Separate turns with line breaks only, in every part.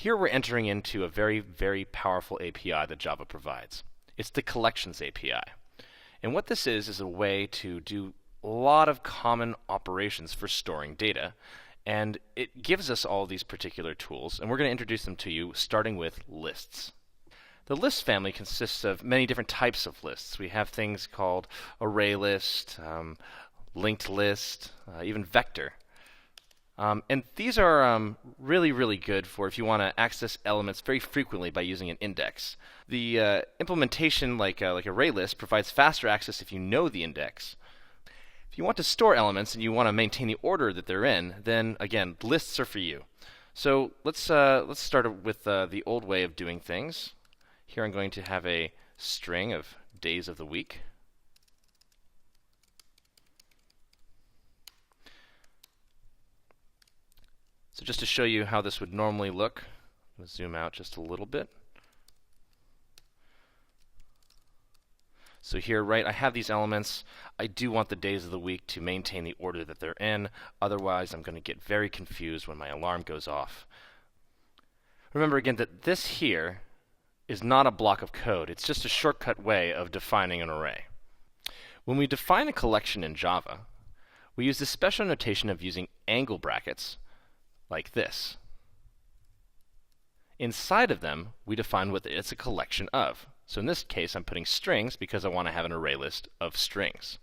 Here we're entering into a very, very powerful API that Java provides. It's the Collections API. And what this is a way to do a lot of common operations for storing data. And it gives us all these particular tools, and we're going to introduce them to you starting with lists. The list family consists of many different types of lists. We have things called array list, linked list, even vector. And these are really, really good for if you want to access elements very frequently by using an index. The implementation, like array list, provides faster access if you know the index. If you want to store elements and you want to maintain the order that they're in, then again, lists are for you. So let's start with the old way of doing things. Here I'm going to have a string of days of the week. So just to show you how this would normally look, I'm going to zoom out just a little bit. So here, right, I have these elements. I do want the days of the week to maintain the order that they're in. Otherwise, I'm going to get very confused when my alarm goes off. Remember again that this here is not a block of code. It's just a shortcut way of defining an array. When we define a collection in Java, we use the special notation of using angle brackets like this. Inside of them, we define what it's a collection of. So in this case, I'm putting strings because I want to have an array list of strings.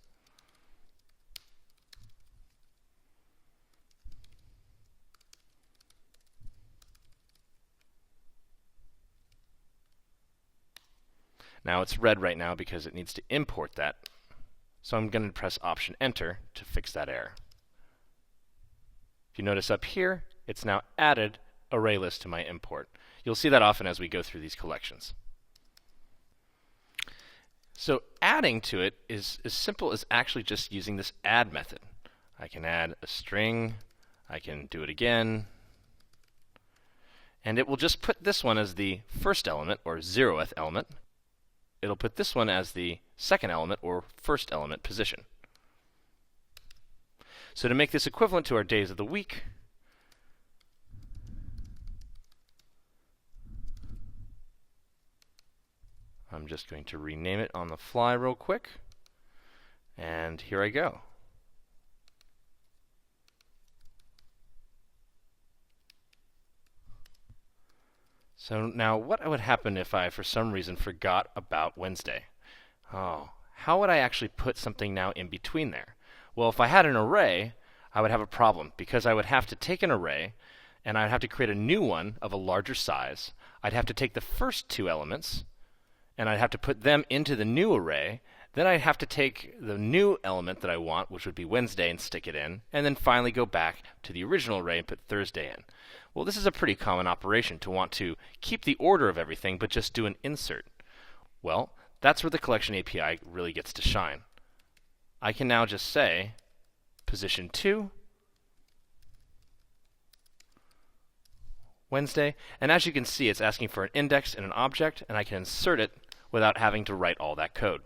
Now it's red right now because it needs to import that. So I'm going to press Option Enter to fix that error. If you notice up here, it's now added array list to my import. You'll see that often as we go through these collections. So adding to it is as simple as actually just using this add method. I can add a string, I can do it again, and it will just put this one as the first element, or 0th element. It'll put this one as the second element, or first element position. So to make this equivalent to our days of the week, I'm just going to rename it on the fly real quick, and here I go. So now what would happen if I, for some reason, forgot about Wednesday? Oh, how would I actually put something now in between there? Well, if I had an array, I would have a problem because I would have to take an array and I'd have to create a new one of a larger size. I'd have to take the first two elements and I'd have to put them into the new array. Then I'd have to take the new element that I want, which would be Wednesday, and stick it in, and then finally go back to the original array and put Thursday in. Well, this is a pretty common operation to want to keep the order of everything, but just do an insert. Well, that's where the Collection API really gets to shine. I can now just say position 2, Wednesday, and as you can see, it's asking for an index and an object, and I can insert it without having to write all that code.